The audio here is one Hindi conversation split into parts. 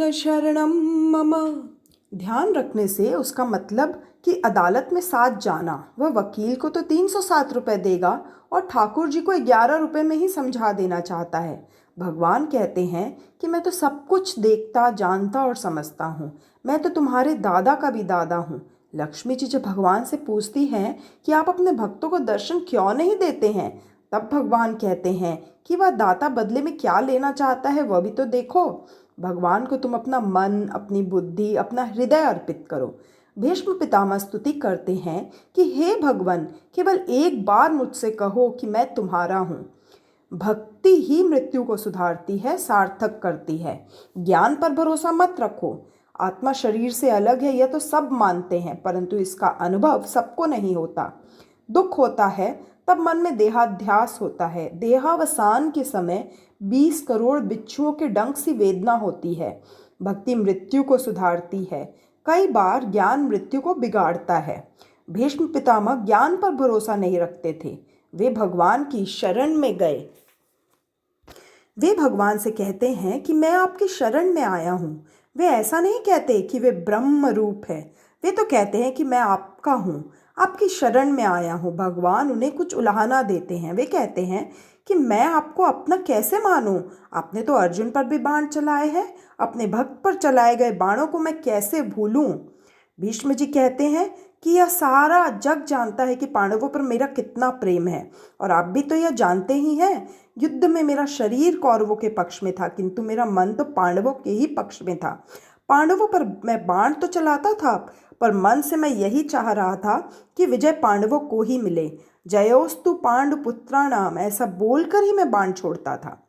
कृष्ण शरणम मम। ध्यान रखने से उसका मतलब कि अदालत में साथ जाना। वह वकील को तो 307 रुपये देगा और ठाकुर जी को 11 रुपये में ही समझा देना चाहता है। भगवान कहते हैं कि मैं तो सब कुछ देखता जानता और समझता हूँ। मैं तो तुम्हारे दादा का भी दादा हूँ। लक्ष्मी जी जब भगवान से पूछती हैं कि आप अपने भक्तों को दर्शन क्यों नहीं देते हैं, तब भगवान कहते हैं कि वह दाता बदले में क्या लेना चाहता है वह भी तो देखो। भगवान को तुम अपना मन, अपनी बुद्धि, अपना हृदय अर्पित करो। भीष्म पितामह स्तुति करते हैं कि हे भगवान, केवल एक बार मुझसे कहो कि मैं तुम्हारा हूँ। भक्ति ही मृत्यु को सुधारती है, सार्थक करती है। ज्ञान पर भरोसा मत रखो। आत्मा शरीर से अलग है यह तो सब मानते हैं, परंतु इसका अनुभव सबको नहीं होता। दुख होता है तब मन में देहाध्यास होता है। देहावसान के समय 20 करोड़ बिच्छुओं के डंक सी वेदना होती है। भक्ति मृत्यु को सुधारती है। कई बार ज्ञान मृत्यु को बिगाड़ता है। भीष्म पितामह ज्ञान पर भरोसा नहीं रखते थे। वे भगवान की शरण में गए। वे भगवान से कहते हैं कि मैं आपकी शरण में आया हूँ। वे ऐसा नहीं कहते कि वे ब्रह्म रूप है। वे तो कहते हैं कि मैं आपका हूँ, आपकी शरण में आया हूँ। भगवान उन्हें कुछ उलाहना देते हैं। वे कहते हैं कि मैं आपको अपना कैसे मानूं? आपने तो अर्जुन पर भी बाण चलाए हैं। अपने भक्त पर चलाए गए बाणों को मैं कैसे भूलूं? भीष्म जी कहते हैं कि यह सारा जग जानता है कि पांडवों पर मेरा कितना प्रेम है, और आप भी तो यह जानते ही हैं। युद्ध में मेरा शरीर कौरवों के पक्ष में था, किंतु मेरा मन तो पांडवों के ही पक्ष में था। पांडवों पर मैं बाण तो चलाता था, पर मन से मैं यही चाह रहा था कि विजय पांडवों को ही मिले। जयोस्तु पांडुपुत्राणाम, ऐसा बोलकर ही मैं बाण छोड़ता था।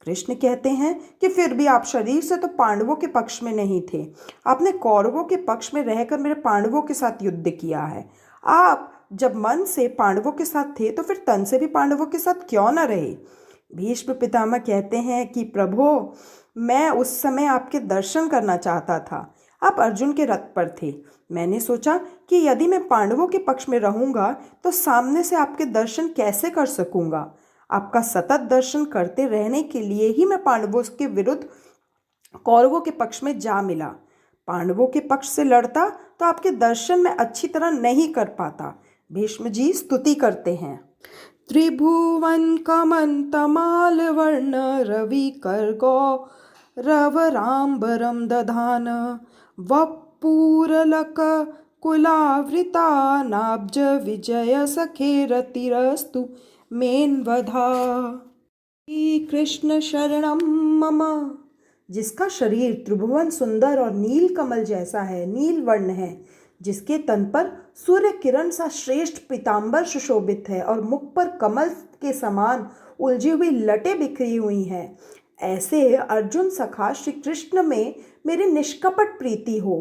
कृष्ण कहते हैं कि फिर भी आप शरीर से तो पांडवों के पक्ष में नहीं थे। आपने कौरवों के पक्ष में रहकर मेरे पांडवों के साथ युद्ध किया है। आप जब मन से पांडवों के साथ थे तो फिर तन से भी पांडवों के साथ क्यों न रहे? भीष्म पितामह कहते हैं कि प्रभो, मैं उस समय आपके दर्शन करना चाहता था। आप अर्जुन के रथ पर थे। मैंने सोचा कि यदि मैं पांडवों के पक्ष में रहूंगा तो सामने से आपके दर्शन कैसे कर सकूंगा। आपका सतत दर्शन करते रहने के लिए ही मैं पांडवों के विरुद्ध कौरवों के पक्ष में जा मिला। पांडवों के पक्ष से लड़ता तो आपके दर्शन में अच्छी तरह नहीं कर पाता। भीष्म जी स्तुति करते हैं। त्रिभुवन कमन तमाल वर्ण रवि कर गौ रवराम्बरम दधान वपूरलक कुलावृता नाब्ज विजय सखे रतिरस्तु मेनवधा। कृष्ण शरणम मम। जिसका शरीर त्रिभुवन सुंदर और नील कमल जैसा है, नील वर्ण है, जिसके तन पर सूर्य किरण सा श्रेष्ठ पीतांबर सुशोभित है और मुख पर कमल के समान उलझी हुई लटें बिखरी हुई हैं, ऐसे अर्जुन सखा श्री कृष्ण में मेरी निष्कपट प्रीति हो।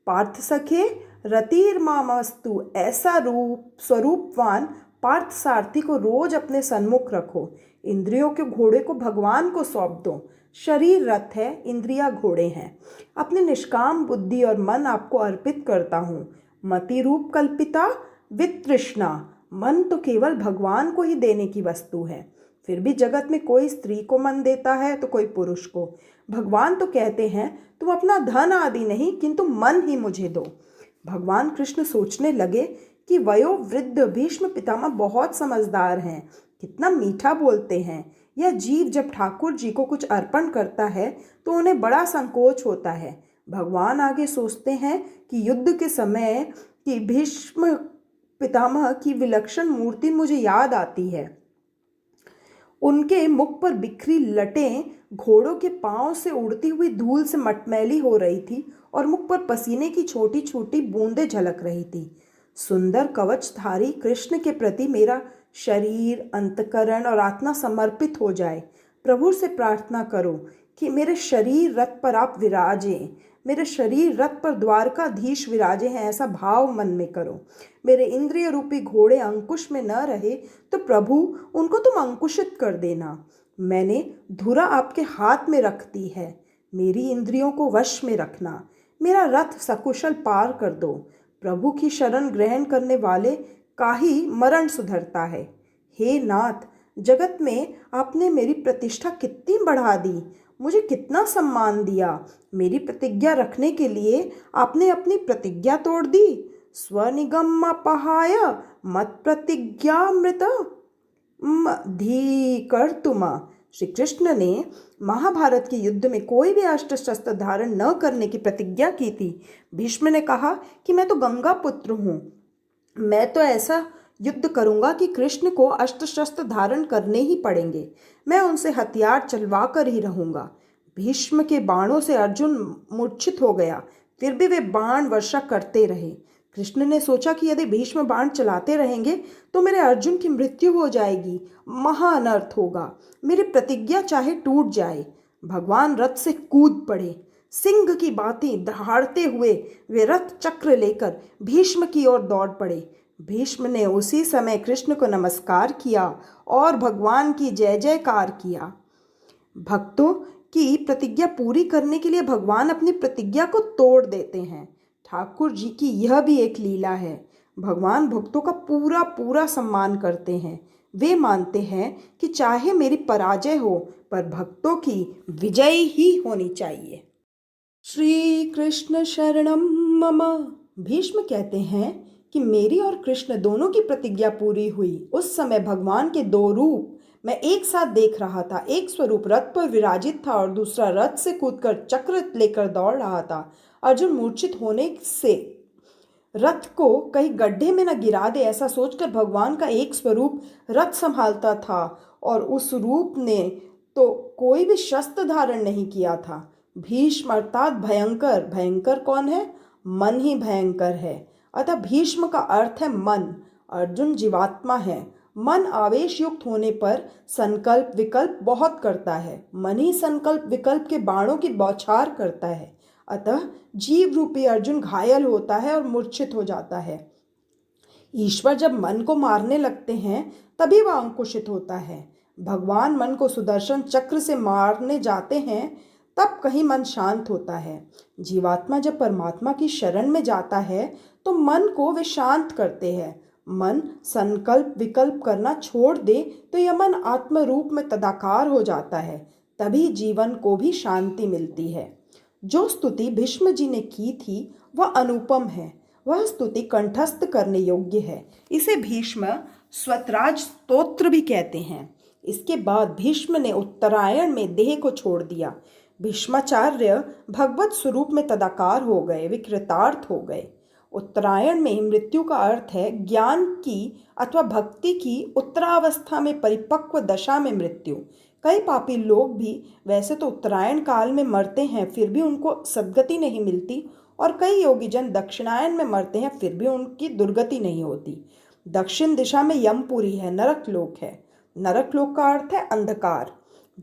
पार्थ सखे रतिर्मामस्तु, ऐसा रूप स्वरूपवान पार्थ सारथी को रोज अपने सन्मुख रखो। इंद्रियों के घोड़े को भगवान को सौंप दो। शरीर रथ है, इंद्रियां घोड़े हैं। अपने निष्काम बुद्धि और मन आपको अर्पित करता हूँ। मति रूप कल्पिता वितृष्णा, मन तो केवल भगवान को ही देने की वस्तु है। फिर भी जगत में कोई स्त्री को मन देता है तो कोई पुरुष को। भगवान तो कहते हैं तुम अपना धन आदि नहीं किंतु मन ही मुझे दो। भगवान कृष्ण सोचने लगे कि वयोवृद्ध भीष्म पितामह बहुत समझदार हैं, कितना मीठा बोलते हैं। यह जीव जब ठाकुर जी को कुछ अर्पण करता है तो उन्हें बड़ा संकोच होता है। भगवान आगे सोचते हैं कि युद्ध के समय की भीष्म पितामह की विलक्षण मूर्ति मुझे याद आती है। उनके मुख पर बिखरी लटें घोड़ों के पांव से उड़ती हुई धूल से मटमैली हो रही थी और मुख पर पसीने की छोटी छोटी बूंदें झलक रही थी। सुंदर कवचधारी कृष्ण के प्रति मेरा शरीर, अंतकरण और आत्मा समर्पित हो जाए। प्रभु से प्रार्थना करो कि मेरे शरीर रथ पर आप विराजें। मेरे शरीर रथ पर द्वारकाधीश विराजे हैं, ऐसा भाव मन में करो। मेरे इंद्रिय रूपी घोड़े अंकुश में न रहे तो प्रभु उनको तुम अंकुशित कर देना। मैंने धुरा आपके हाथ में रख दी है, मेरी इंद्रियों को वश में रखना। मेरा रथ सकुशल पार कर दो। प्रभु की शरण ग्रहण करने वाले का ही मरण सुधरता है। हे नाथ, जगत में आपने मेरी प्रतिष्ठा कितनी बढ़ा दी। मुझे कितना सम्मान दिया। मेरी प्रतिज्ञा रखने के लिए आपने अपनी प्रतिज्ञा तोड़ दी। स्वनिगम अपहाय मत प्रतिज्ञामृत धी श्री कृष्ण ने महाभारत के युद्ध में कोई भी अस्त्र शस्त्र धारण न करने की प्रतिज्ञा की थी। भीष्म ने कहा कि मैं तो गंगा पुत्र हूँ, मैं तो ऐसा युद्ध करूंगा कि कृष्ण को अस्त्र शस्त्र धारण करने ही पड़ेंगे। मैं उनसे हथियार चलवा कर ही रहूंगा। भीष्म के बाणों से अर्जुन मूर्छित हो गया, फिर भी वे बाण वर्षा करते रहे। कृष्ण ने सोचा कि यदि भीष्म बाण चलाते रहेंगे तो मेरे अर्जुन की मृत्यु हो जाएगी, महाअनर्थ होगा, मेरी प्रतिज्ञा चाहे टूट जाए। भगवान रथ से कूद पड़े। सिंह की भांति दहाड़ते हुए वे रथ चक्र लेकर भीष्म की ओर दौड़ पड़े। भीष्म ने उसी समय कृष्ण को नमस्कार किया और भगवान की जय जयकार किया। भक्तों की प्रतिज्ञा पूरी करने के लिए भगवान अपनी प्रतिज्ञा को तोड़ देते हैं। ठाकुर जी की यह भी एक लीला है। भगवान भक्तों का पूरा पूरा सम्मान करते हैं। वे मानते हैं कि चाहे मेरी पराजय हो पर भक्तों की विजय ही होनी चाहिए। श्री कृष्ण शरणम मम। भीष्म कहते हैं कि मेरी और कृष्ण दोनों की प्रतिज्ञा पूरी हुई। उस समय भगवान के दो रूप मैं एक साथ देख रहा था। एक स्वरूप रथ पर विराजित था और दूसरा रथ से कूदकर चक्र लेकर दौड़ रहा था। अर्जुन मूर्छित होने से रथ को कहीं गड्ढे में न गिरा दे, ऐसा सोचकर भगवान का एक स्वरूप रथ संभालता था और उस रूप ने तो कोई भी शस्त्र धारण नहीं किया था। भीष्म अर्थात भयंकर। भयंकर कौन है? मन ही भयंकर है। अतः भीष्म का अर्थ है मन। अर्जुन जीवात्मा है। मन आवेश युक्त होने पर संकल्प विकल्प बहुत करता है। मन ही संकल्प विकल्प के बाणों की बौछार करता है। अतः जीव रूपी अर्जुन घायल होता है और मूर्छित हो जाता है। ईश्वर जब मन को मारने लगते हैं तभी वह अंकुशित होता है। भगवान मन को सुदर्शन चक्र से मारने जाते हैं तब कहीं मन शांत होता है। जीवात्मा जब परमात्मा की शरण में जाता है तो मन को वे शांत करते हैं। मन संकल्प विकल्प करना छोड़ दे तो यह मन आत्म रूप में तदाकार हो जाता है। तभी जीवन को भी शांति मिलती है। जो स्तुति भीष्म जी ने की थी वह अनुपम है। वह स्तुति कंठस्थ करने योग्य है। इसे भीष्म स्वतराज स्तोत्र भी कहते हैं। इसके बाद भीष्म ने उत्तरायण में देह को छोड़ दिया। भीष्माचार्य भगवत स्वरूप में तदाकार हो गए, वे कृतार्थ हो गए। उत्तरायण में मृत्यु का अर्थ है ज्ञान की अथवा भक्ति की उत्तरावस्था में परिपक्व दशा में मृत्यु। कई पापी लोग भी वैसे तो उत्तरायण काल में मरते हैं फिर भी उनको सद्गति नहीं मिलती, और कई योगी जन दक्षिणायन में मरते हैं फिर भी उनकी दुर्गति नहीं होती। दक्षिण दिशा में यमपुरी है, नरक लोक है। नरक लोक का अर्थ है अंधकार।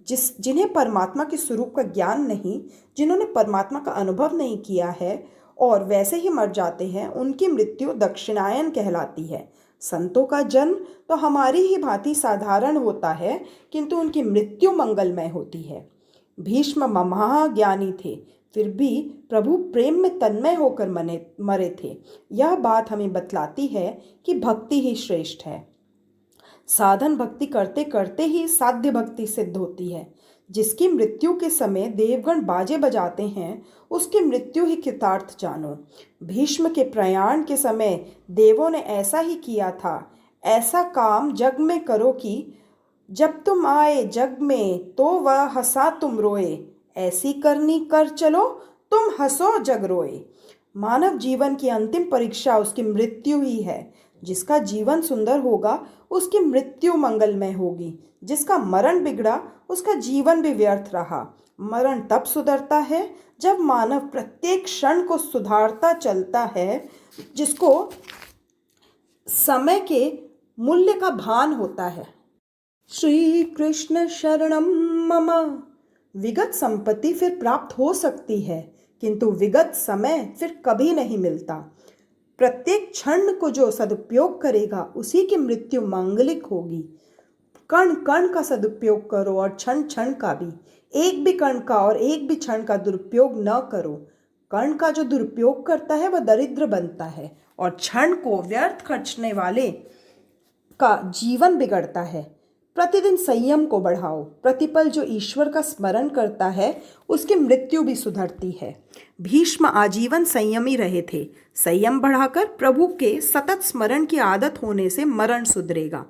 जिन्हें परमात्मा के स्वरूप का ज्ञान नहीं, जिन्होंने परमात्मा का अनुभव नहीं किया है और वैसे ही मर जाते हैं, उनकी मृत्यु दक्षिणायन कहलाती है। संतों का जन्म तो हमारी ही भांति साधारण होता है किंतु उनकी मृत्यु मंगलमय होती है। भीष्म महाज्ञानी थे फिर भी प्रभु प्रेम में तन्मय होकर मरे थे। यह बात हमें बतलाती है कि भक्ति ही श्रेष्ठ है। साधन भक्ति करते करते ही साध्य भक्ति सिद्ध होती है। जिसकी मृत्यु के समय देवगण बाजे बजाते हैं उसकी मृत्यु ही कृतार्थ जानो। भीष्म के प्रयाण के समय देवों ने ऐसा ही किया था। ऐसा काम जग में करो कि जब तुम आए जग में तो वह हंसा तुम रोए। ऐसी करनी कर चलो तुम हंसो जग रोए। मानव जीवन की अंतिम परीक्षा उसकी मृत्यु ही है। जिसका जीवन सुंदर होगा उसकी मृत्यु मंगलमय होगी। जिसका मरण बिगड़ा उसका जीवन भी व्यर्थ रहा। मरण तब सुधरता है जब मानव प्रत्येक क्षण को सुधारता चलता है, जिसको समय के मूल्य का भान होता है। श्री कृष्ण शरणम मम। विगत संपत्ति फिर प्राप्त हो सकती है किंतु विगत समय फिर कभी नहीं मिलता। प्रत्येक क्षण को जो सदुपयोग करेगा उसी की मृत्यु मांगलिक होगी। कण कण का सदुपयोग करो और क्षण क्षण का भी। एक भी कण का और एक भी क्षण का दुरुपयोग न करो। कण का जो दुरुपयोग करता है वह दरिद्र बनता है और क्षण को व्यर्थ खर्चने वाले का जीवन बिगड़ता है। प्रतिदिन संयम को बढ़ाओ। प्रतिपल जो ईश्वर का स्मरण करता है उसकी मृत्यु भी सुधरती है। भीष्म आजीवन संयमी रहे थे। संयम बढ़ाकर प्रभु के सतत स्मरण की आदत होने से मरण सुधरेगा।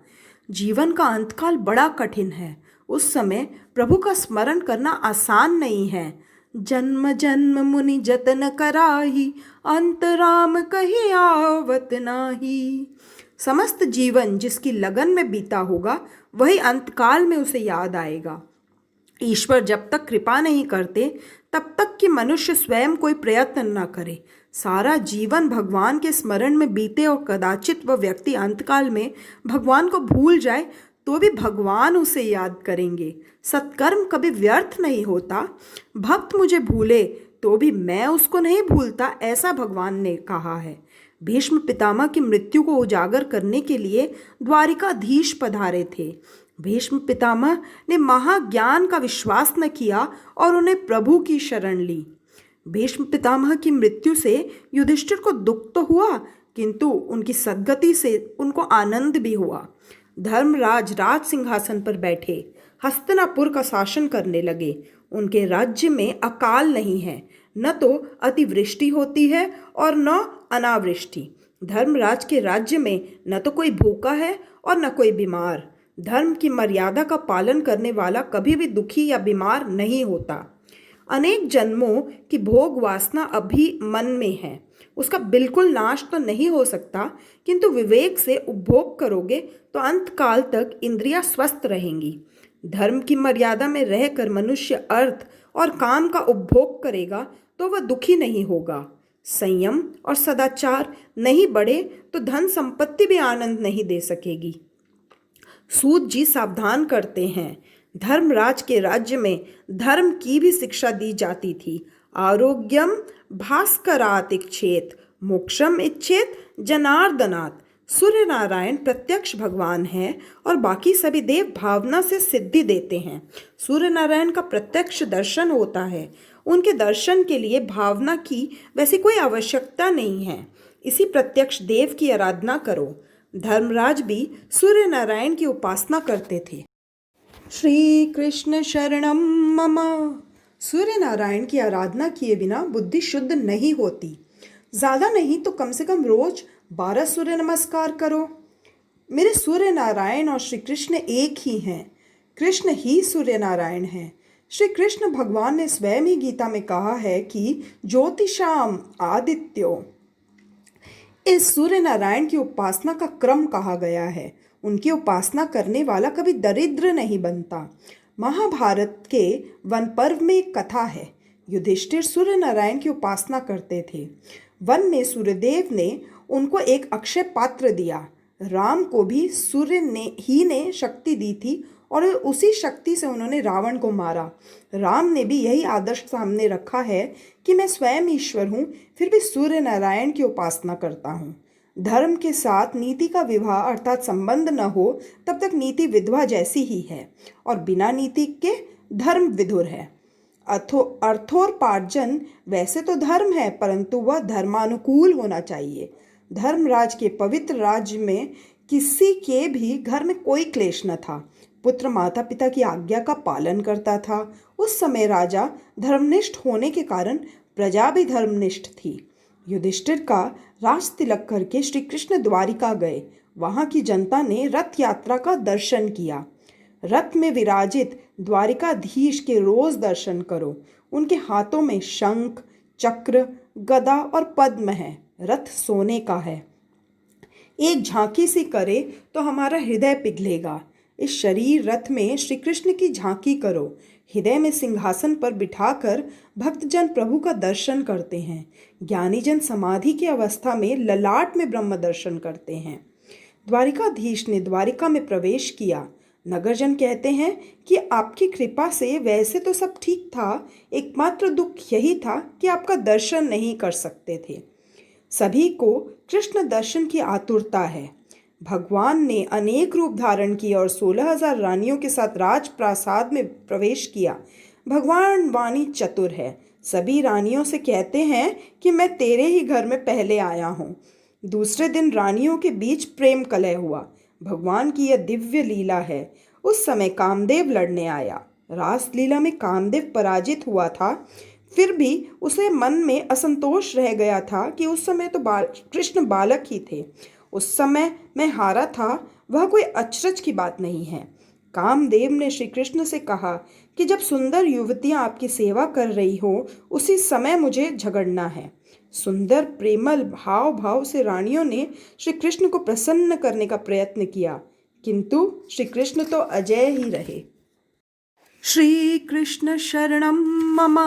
जीवन का अंतकाल बड़ा कठिन है। उस समय प्रभु का स्मरण करना आसान नहीं है। जन्म जन्म मुनि जतन कराही, अंत राम कही आवत नाही। समस्त जीवन जिसकी लगन में बीता होगा वही अंतकाल में उसे याद आएगा। ईश्वर जब तक कृपा नहीं करते तब तक कि मनुष्य स्वयं कोई प्रयत्न न करे। सारा जीवन भगवान के स्मरण में बीते और कदाचित वह व्यक्ति अंतकाल में भगवान को भूल जाए तो भी भगवान उसे याद करेंगे। सत्कर्म कभी व्यर्थ नहीं होता। भक्त मुझे भूले तो भी मैं उसको नहीं भूलता, ऐसा भगवान ने कहा है। भीष्म पितामह की मृत्यु को उजागर करने के लिए द्वारिकाधीश पधारे थे। भीष्म पितामह ने महाज्ञान का विश्वास न किया और उन्हें प्रभु की शरण ली। भीष्म पितामह की मृत्यु से युधिष्ठिर को दुख तो हुआ, किंतु उनकी सद्गति से उनको आनंद भी हुआ। धर्मराज राज सिंहासन पर बैठे हस्तिनापुर का शासन करने लगे। उनके राज्य में अकाल नहीं है, न तो अतिवृष्टि होती है और न अनावृष्टि। धर्मराज के राज्य में न तो कोई भूखा है और न कोई बीमार। धर्म की मर्यादा का पालन करने वाला कभी भी दुखी या बीमार नहीं होता। अनेक जन्मों की भोग वासना अभी मन में है, उसका बिल्कुल नाश तो नहीं हो सकता, किंतु विवेक से उपभोग करोगे तो अंतकाल तक इंद्रियां स्वस्थ रहेंगी। धर्म की मर्यादा में रहकर मनुष्य अर्थ और काम का उपभोग करेगा तो वह दुखी नहीं होगा। संयम और सदाचार नहीं बढ़े तो धन संपत्ति भी आनंद नहीं दे सकेगी। सूत जी सावधान करते हैं, धर्मराज के राज्य में धर्म की भी शिक्षा दी जाती थी। आरोग्यम भास्करात इच्छेत, मोक्षम इच्छेत जनार्दनात्। सूर्य नारायण प्रत्यक्ष भगवान है और बाकी सभी देव भावना से सिद्धि देते हैं। सूर्य नारायण का प्रत्यक्ष दर्शन होता है। उनके दर्शन के लिए भावना की वैसी कोई आवश्यकता नहीं है। इसी प्रत्यक्ष देव की आराधना करो। धर्मराज भी सूर्य नारायण की उपासना करते थे। श्री कृष्ण शरणम मम। सूर्य नारायण की आराधना किए बिना बुद्धि शुद्ध नहीं होती। ज़्यादा नहीं तो कम से कम रोज 12 सूर्य नमस्कार करो। मेरे सूर्य नारायण और श्री कृष्ण एक ही हैं। कृष्ण ही सूर्य नारायण हैं। श्री कृष्ण भगवान ने स्वयं ही गीता में कहा है कि ज्योतिषाम आदित्यो। इस सूर्य नारायण की उपासना का क्रम कहा गया है। उनकी उपासना करने वाला कभी दरिद्र नहीं बनता। महाभारत के वन पर्व में एक कथा है। युधिष्ठिर सूर्य नारायण की उपासना करते थे। वन में सूर्यदेव ने उनको एक अक्षय पात्र दिया। राम को भी सूर्य ने शक्ति दी थी और उसी शक्ति से उन्होंने रावण को मारा। राम ने भी यही आदर्श सामने रखा है कि मैं स्वयं ईश्वर हूँ, फिर भी सूर्य नारायण की उपासना करता हूँ। धर्म के साथ नीति का विवाह अर्थात संबंध न हो तब तक नीति विधवा जैसी ही है और बिना नीति के धर्म विधुर है। अर्थोपार्जन वैसे तो धर्म है, परंतु वह धर्मानुकूल होना चाहिए। धर्मराज के पवित्र राज्य में किसी के भी घर में कोई क्लेश न था। पुत्र माता पिता की आज्ञा का पालन करता था। उस समय राजा धर्मनिष्ठ होने के कारण प्रजा भी धर्मनिष्ठ थी। युधिष्ठिर का राज तिलक करके श्री कृष्ण द्वारिका गए। वहां की जनता ने रथ यात्रा का दर्शन किया। रथ में विराजित द्वारिकाधीश के रोज दर्शन करो। उनके हाथों में शंख, चक्र, गदा और पद्म है। रथ सोने का है। एक झांकी सी करे तो हमारा हृदय पिघलेगा। इस शरीर रथ में श्री कृष्ण की झांकी करो। हृदय में सिंहासन पर बिठाकर भक्तजन प्रभु का दर्शन करते हैं। ज्ञानीजन समाधि की अवस्था में ललाट में ब्रह्म दर्शन करते हैं। द्वारिकाधीश ने द्वारिका में प्रवेश किया। नगरजन कहते हैं कि आपकी कृपा से वैसे तो सब ठीक था, एकमात्र दुख यही था कि आपका दर्शन नहीं कर सकते थे। सभी को कृष्ण दर्शन की आतुरता है। भगवान ने अनेक रूप धारण किए और 16,000 रानियों के साथ राजप्रासाद में प्रवेश किया। भगवान वाणी चतुर है। सभी रानियों से कहते हैं कि मैं तेरे ही घर में पहले आया हूँ। दूसरे दिन रानियों के बीच प्रेम कलह हुआ। भगवान की यह दिव्य लीला है। उस समय कामदेव लड़ने आया। रासलीला में कामदेव पराजित हुआ था, फिर भी उसे मन में असंतोष रह गया था कि उस समय तो कृष्ण बालक ही थे। उस समय मैं हारा था, वह कोई अचरज की बात नहीं है। कामदेव ने श्री कृष्ण से कहा कि जब सुंदर युवतियां आपकी सेवा कर रही हो, उसी समय मुझे झगड़ना है। सुंदर प्रेमल भाव भाव से रानियों ने श्री कृष्ण को प्रसन्न करने का प्रयत्न किया, किंतु श्री कृष्ण तो अजय ही रहे। श्री कृष्ण शरणम मम।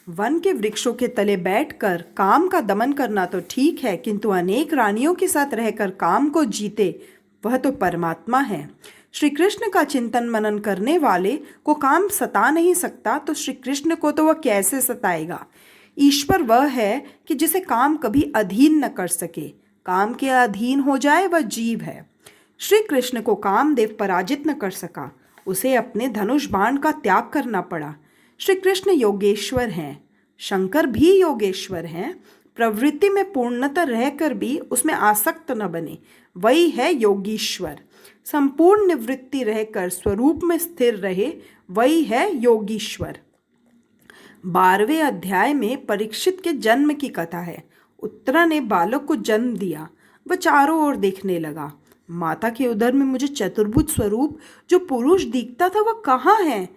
वन के वृक्षों के तले बैठकर काम का दमन करना तो ठीक है, किंतु अनेक रानियों के साथ रहकर काम को जीते वह तो परमात्मा है। श्री कृष्ण का चिंतन मनन करने वाले को काम सता नहीं सकता, तो श्री कृष्ण को तो वह कैसे सताएगा। ईश्वर वह है कि जिसे काम कभी अधीन न कर सके। काम के अधीन हो जाए वह जीव है। श्री कृष्ण को कामदेव पराजित न कर सका, उसे अपने धनुष बाण का त्याग करना पड़ा। श्री कृष्ण योगेश्वर हैं, शंकर भी योगेश्वर हैं। प्रवृत्ति में पूर्णतः रहकर भी उसमें आसक्त न बने, वही है योगीश्वर। संपूर्ण निवृत्ति रहकर स्वरूप में स्थिर रहे, वही है योगीश्वर। 12वें अध्याय में परीक्षित के जन्म की कथा है। उत्तरा ने बालक को जन्म दिया। वह चारों ओर देखने लगा। माता के उदर में मुझे चतुर्भुज स्वरूप जो पुरुष दिखता था वह कहाँ है।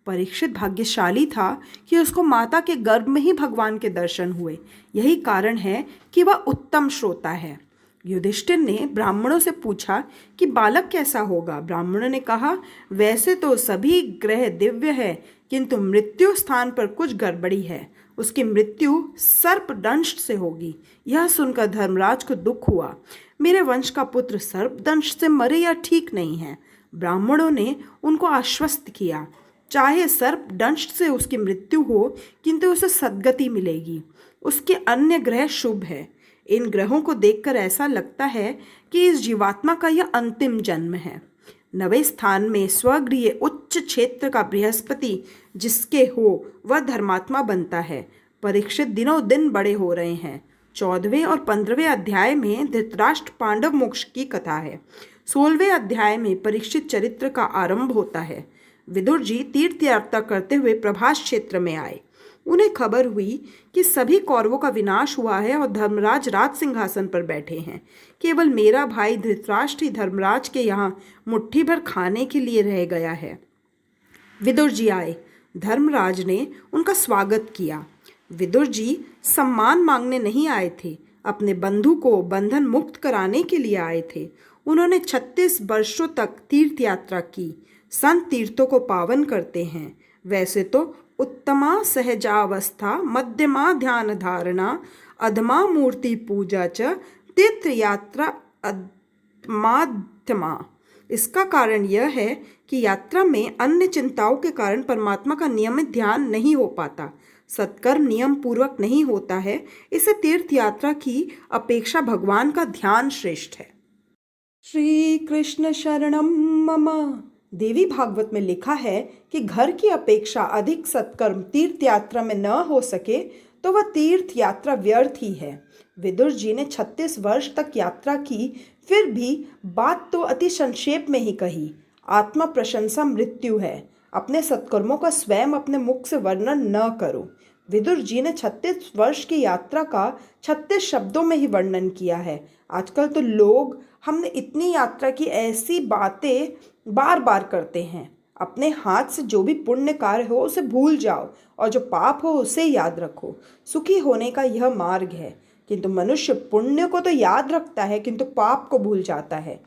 परीक्षित भाग्यशाली था कि उसको माता के गर्भ में ही भगवान के दर्शन हुए। यही कारण है कि वह उत्तम श्रोता है। युधिष्ठिर ने ब्राह्मणों से पूछा कि बालक कैसा होगा। ब्राह्मणों ने कहा, वैसे तो सभी ग्रह दिव्य है, किंतु मृत्यु स्थान पर कुछ गड़बड़ी है। उसकी मृत्यु सर्पदंश से होगी। यह सुनकर धर्मराज को दुख हुआ। मेरे वंश का पुत्र सर्पदंश से मरे या ठीक नहीं है। ब्राह्मणों ने उनको आश्वस्त किया, चाहे सर्पदंश से उसकी मृत्यु हो, किंतु उसे सद्गति मिलेगी। उसके अन्य ग्रह शुभ है। इन ग्रहों को देखकर ऐसा लगता है कि इस जीवात्मा का यह अंतिम जन्म है। 9वें स्थान में स्वगृह उच्च क्षेत्र का बृहस्पति जिसके हो वह धर्मात्मा बनता है। परीक्षित दिनों दिन बड़े हो रहे हैं। 14वें और 15वें अध्याय में धृतराष्ट्र पांडव मोक्ष की कथा है। 16वें अध्याय में परीक्षित चरित्र का आरंभ होता है। विदुर जी तीर्थ यात्रा करते हुए प्रभास क्षेत्र में आए। उन्हें खबर हुई कि सभी कौरवों का विनाश हुआ है और धर्मराज राज सिंहासन पर बैठे हैं। केवल मेरा भाई धृतराष्ट्र ही धर्मराज के यहाँ मुट्ठी भर खाने के लिए रह गया है। विदुर जी आए। धर्मराज ने उनका स्वागत किया। विदुर जी सम्मान मांगने नहीं आए थे, अपने बंधु को बंधन मुक्त कराने के लिए आए थे। उन्होंने 36 वर्षों तक तीर्थ यात्रा की। संत तीर्थों को पावन करते हैं। वैसे तो उत्तमा सहजावस्था, मध्यमा ध्यान धारणा, अधमा मूर्ति पूजा च तीर्थ यात्रा माध्यमा। इसका कारण यह है कि यात्रा में अन्य चिंताओं के कारण परमात्मा का नियमित ध्यान नहीं हो पाता। सत्कर्म नियम पूर्वक नहीं होता है। इसे तीर्थ यात्रा की अपेक्षा भगवान का ध्यान श्रेष्ठ है। श्री कृष्ण शरणम मम। देवी भागवत में लिखा है कि घर की अपेक्षा अधिक सत्कर्म तीर्थ यात्रा में न हो सके तो वह तीर्थ यात्रा व्यर्थ ही है। विदुर जी ने 36 वर्ष तक यात्रा की, फिर भी बात तो अति संक्षेप में ही कही। आत्मा प्रशंसा मृत्यु है। अपने सत्कर्मों का स्वयं अपने मुख से वर्णन न करो। विदुर जी ने 36 वर्ष की यात्रा का 36 शब्दों में ही वर्णन किया है। आजकल तो लोग हमने इतनी यात्रा की ऐसी बातें बार बार करते हैं। अपने हाथ से जो भी पुण्य कार्य हो उसे भूल जाओ और जो पाप हो उसे याद रखो। सुखी होने का यह मार्ग है। किंतु मनुष्य पुण्य को तो याद रखता है, किंतु पाप को भूल जाता है।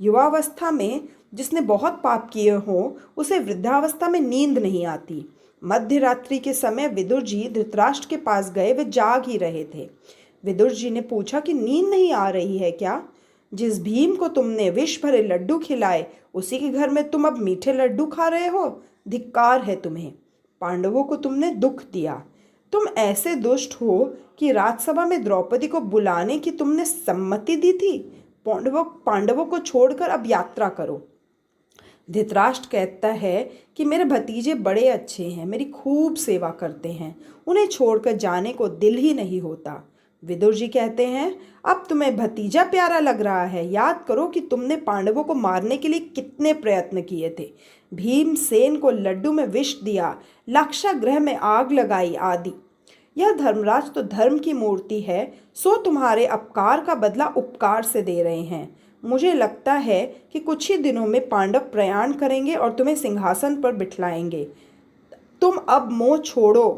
युवावस्था में जिसने बहुत पाप किए हों उसे वृद्धावस्था में नींद नहीं आती। मध्य रात्रि के समय विदुर जी धृतराष्ट्र के पास गए। वे जाग ही रहे थे। विदुर जी ने पूछा कि नींद नहीं आ रही है क्या? जिस भीम को तुमने विष भरे लड्डू खिलाए उसी के घर में तुम अब मीठे लड्डू खा रहे हो। धिक्कार है तुम्हें। पांडवों को तुमने दुख दिया। तुम ऐसे दुष्ट हो कि राजसभा में द्रौपदी को बुलाने की तुमने सम्मति दी थी। पांडवों को छोड़कर अब यात्रा करो। धृतराष्ट्र कहता है कि मेरे भतीजे बड़े अच्छे हैं, मेरी खूब सेवा करते हैं, उन्हें छोड़कर जाने को दिल ही नहीं होता। विदुर जी कहते हैं, अब तुम्हें भतीजा प्यारा लग रहा है। याद करो कि तुमने पांडवों को मारने के लिए कितने प्रयत्न किए थे। भीमसेन को लड्डू में विष दिया, लाक्षागृह में आग लगाई आदि। यह धर्मराज तो धर्म की मूर्ति है, सो तुम्हारे अपकार का बदला उपकार से दे रहे हैं। मुझे लगता है कि कुछ ही दिनों में पांडव प्रयाण करेंगे और तुम्हें सिंहासन पर बिठलाएंगे। तुम अब मोह छोड़ो।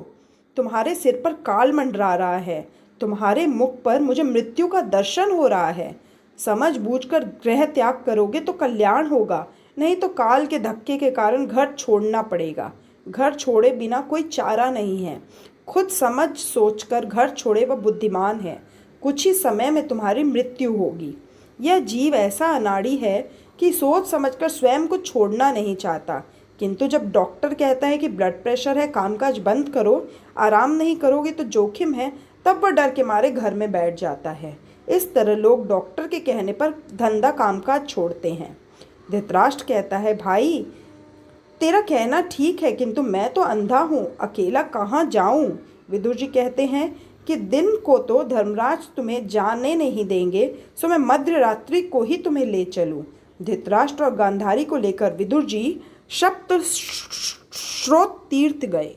तुम्हारे सिर पर काल मंडरा रहा है। तुम्हारे मुख पर मुझे मृत्यु का दर्शन हो रहा है। समझ बूझकर गृह त्याग करोगे तो कल्याण होगा, नहीं तो काल के धक्के के कारण घर छोड़ना पड़ेगा। घर छोड़े बिना कोई चारा नहीं है। खुद समझ सोचकर घर छोड़े वह बुद्धिमान है। कुछ ही समय में तुम्हारी मृत्यु होगी। यह जीव ऐसा अनाड़ी है कि सोच समझकर स्वयं को छोड़ना नहीं चाहता, किंतु जब डॉक्टर कहता है कि ब्लड प्रेशर है, कामकाज बंद करो, आराम नहीं करोगे तो जोखिम है, तब वह डर के मारे घर में बैठ जाता है। इस तरह लोग डॉक्टर के कहने पर धंधा कामकाज छोड़ते हैं। धृतराष्ट्र कहता है, भाई तेरा कहना ठीक है, किंतु मैं तो अंधा हूँ, अकेला कहाँ जाऊँ। विदुर जी कहते हैं कि दिन को तो धर्मराज तुम्हें जाने नहीं देंगे, सो मैं मध्य रात्रि को ही तुम्हें ले चलूँ। धृतराष्ट्र और गांधारी को लेकर विदुर जी सप्त स्रोत तीर्थ गए।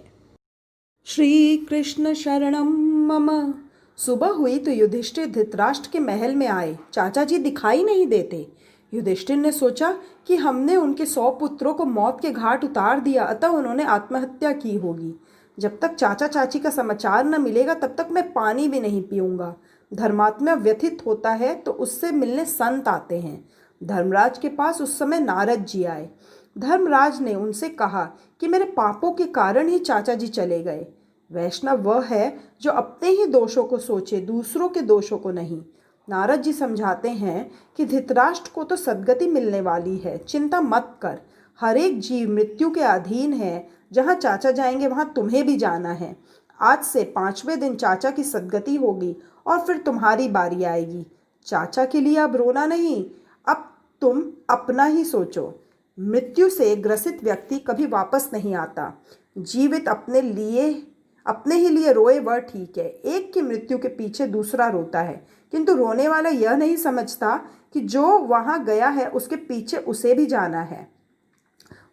श्री कृष्ण शरणम मम। सुबह हुई तो युधिष्ठिर धृतराष्ट्र के महल में आए। चाचा जी दिखाई नहीं देते। युधिष्ठिर ने सोचा कि हमने उनके 100 पुत्रों को मौत के घाट उतार दिया, अतः उन्होंने आत्महत्या की होगी। जब तक चाचा चाची का समाचार न मिलेगा तब तक मैं पानी भी नहीं पीऊंगा। धर्मात्मा व्यथित होता है तो उससे मिलने संत आते हैं। धर्मराज के पास उस समय नारद जी आए। धर्मराज ने उनसे कहा कि मेरे पापों के कारण ही चाचा जी चले गए। वैष्णव वह है जो अपने ही दोषों को सोचे, दूसरों के दोषों को नहीं। नारद जी समझाते हैं कि धृतराष्ट्र को तो सद्गति मिलने वाली है, चिंता मत कर। हर एक जीव मृत्यु के अधीन है। जहाँ चाचा जाएंगे वहाँ तुम्हें भी जाना है। आज से 5वें दिन चाचा की सद्गति होगी और फिर तुम्हारी बारी आएगी। चाचा के लिए अब रोना नहीं, अब तुम अपना ही सोचो। मृत्यु से ग्रसित व्यक्ति कभी वापस नहीं आता। जीवित अपने ही लिए रोए वह ठीक है। एक की मृत्यु के पीछे दूसरा रोता है, किंतु रोने वाला यह नहीं समझता कि जो वहां गया है उसके पीछे उसे भी जाना है।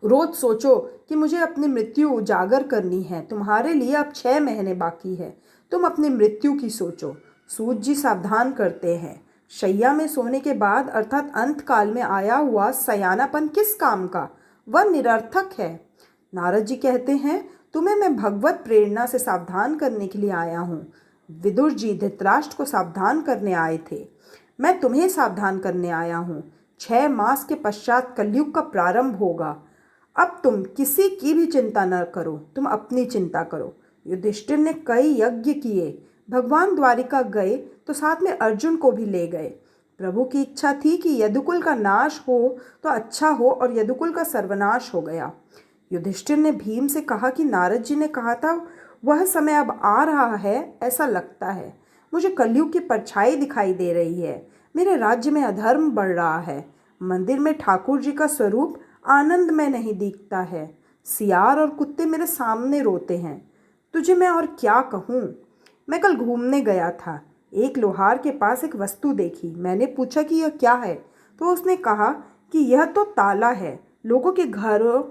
रोज सोचो कि मुझे अपनी मृत्यु उजागर करनी है। तुम्हारे लिए अब 6 महीने बाकी है। तुम अपनी मृत्यु की सोचो। सूत जी सावधान करते हैं। शैया में सोने के बाद अर्थात अंत काल में आया हुआ सयानापन किस काम का? वह निरर्थक है। नारद जी कहते हैं, तुम्हें मैं भगवत प्रेरणा से सावधान करने के लिए आया हूँ। विदुर जी धृतराष्ट्र को सावधान करने आए थे, मैं तुम्हें सावधान करने आया हूँ। 6 मास के पश्चात कलयुग का प्रारंभ होगा। अब तुम किसी की भी चिंता न करो, तुम अपनी चिंता करो। युधिष्ठिर ने कई यज्ञ किए। भगवान द्वारिका गए तो साथ में अर्जुन को भी ले गए। प्रभु की इच्छा थी कि यदुकुल का नाश हो तो अच्छा हो, और यदुकुल का सर्वनाश हो गया। युधिष्ठिर ने भीम से कहा कि नारद जी ने कहा था वह समय अब आ रहा है, ऐसा लगता है। मुझे कलयुग की परछाई दिखाई दे रही है। मेरे राज्य में अधर्म बढ़ रहा है। मंदिर में ठाकुर जी का स्वरूप आनंद में नहीं दिखता है। सियार और कुत्ते मेरे सामने रोते हैं। तुझे मैं और क्या कहूँ। मैं कल घूमने गया था। एक लोहार के पास एक वस्तु देखी। मैंने पूछा कि यह क्या है, तो उसने कहा कि यह तो ताला है। लोगों के घरों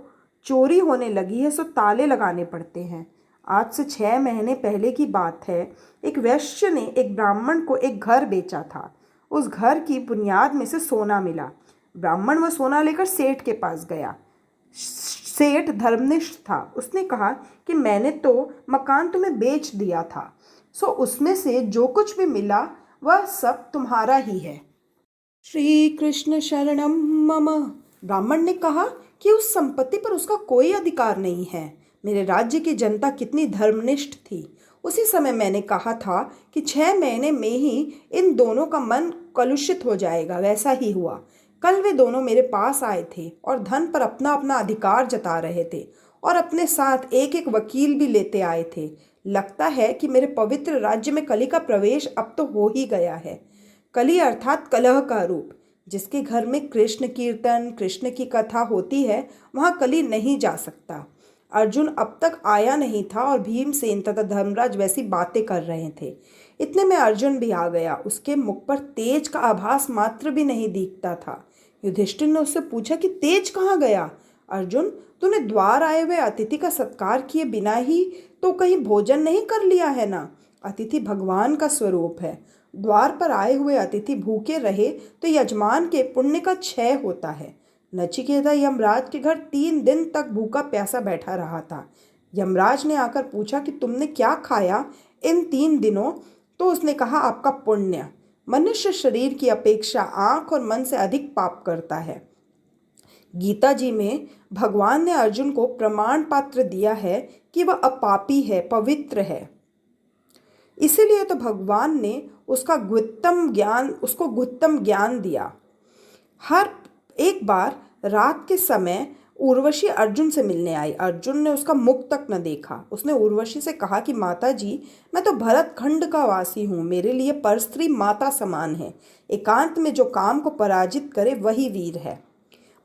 चोरी होने लगी है, सो ताले लगाने पड़ते हैं। आज से 6 महीने पहले की बात है। एक वैश्य ने एक ब्राह्मण को एक घर बेचा था। उस घर की बुनियाद में से सोना मिला। ब्राह्मण वह सोना लेकर सेठ के पास गया। सेठ धर्मनिष्ठ था। उसने कहा कि मैंने तो मकान तुम्हें बेच दिया था, सो उसमें से जो कुछ भी मिला वह सब तुम्हारा ही है। श्री कृष्ण शरणम मम। ब्राह्मण ने कहा कि उस संपत्ति पर उसका कोई अधिकार नहीं है। मेरे राज्य की जनता कितनी धर्मनिष्ठ थी। उसी समय मैंने कहा था कि 6 महीने में ही इन दोनों का मन कलुषित हो जाएगा। वैसा ही हुआ। कल वे दोनों मेरे पास आए थे और धन पर अपना अपना अधिकार जता रहे थे, और अपने साथ एक एक वकील भी लेते आए थे। लगता है कि मेरे पवित्र राज्य में कली का प्रवेश अब तो हो ही गया है। कली अर्थात कलह का रूप। जिसके घर में कृष्ण कीर्तन, कृष्ण की कथा होती है, वहाँ कली नहीं जा सकता। अर्जुन अब तक आया नहीं था और भीमसेन तथा धर्मराज वैसी बातें कर रहे थे। इतने में अर्जुन भी आ गया। उसके मुख पर तेज का आभास मात्र भी नहीं दिखता था। युधिष्ठिर ने उससे पूछा कि तेज कहाँ गया? अर्जुन, तूने द्वार आए हुए अतिथि का सत्कार किए बिना ही तो कहीं भोजन नहीं कर लिया है ना? अतिथि भगवान का स्वरूप है। द्वार पर आए हुए अतिथि भूखे रहे तो यजमान के पुण्य का क्षय होता है। नचिकेता यमराज के घर 3 दिन तक भूखा प्यासा बैठा रहा था। यमराज ने आकर पूछा कि तुमने क्या खाया इन 3 दिनों? तो उसने कहा, आपका पुण्य। मनुष्य शरीर की अपेक्षा आंख और मन से अधिक पाप करता है। गीता जी में भगवान ने अर्जुन को प्रमाण पात्र दिया है कि वह अपापी है, पवित्र है। इसीलिए तो भगवान ने उसको गुह्यतम ज्ञान दिया। हर एक बार रात के समय उर्वशी अर्जुन से मिलने आई। अर्जुन ने उसका मुख तक न देखा। उसने उर्वशी से कहा कि माता जी, मैं तो भरत खंड का वासी हूँ। मेरे लिए परस्त्री माता समान है। एकांत में जो काम को पराजित करे वही वीर है।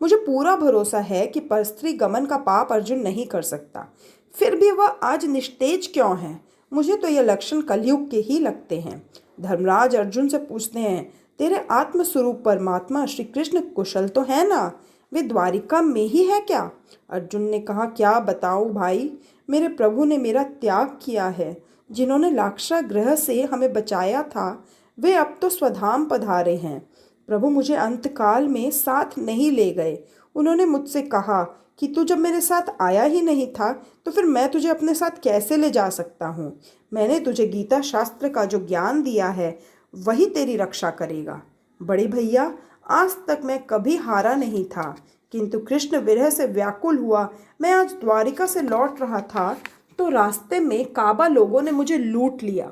मुझे पूरा भरोसा है कि परस्त्री गमन का पाप अर्जुन नहीं कर सकता। फिर भी वह आज निस्तेज क्यों है? मुझे तो यह लक्षण कलयुग के ही लगते हैं। धर्मराज अर्जुन से पूछते हैं, तेरे आत्मस्वरूप परमात्मा श्री कृष्ण कुशल तो है ना? वे द्वारिका में ही है क्या? अर्जुन ने कहा, क्या बताऊं भाई, मेरे प्रभु ने मेरा त्याग किया है। जिन्होंने लाक्षागृह से हमें बचाया था वे अब तो स्वधाम पधारे हैं। प्रभु मुझे अंतकाल में साथ नहीं ले गए। उन्होंने मुझसे कहा कि तू जब मेरे साथ आया ही नहीं था तो फिर मैं तुझे अपने साथ कैसे ले जा सकता हूँ? मैंने तुझे गीता शास्त्र का जो ज्ञान दिया है वही तेरी रक्षा करेगा। बड़े भैया, आज तक मैं कभी हारा नहीं था, किंतु कृष्ण विरह से व्याकुल हुआ मैं आज द्वारिका से लौट रहा था तो रास्ते में काबा लोगों ने मुझे लूट लिया।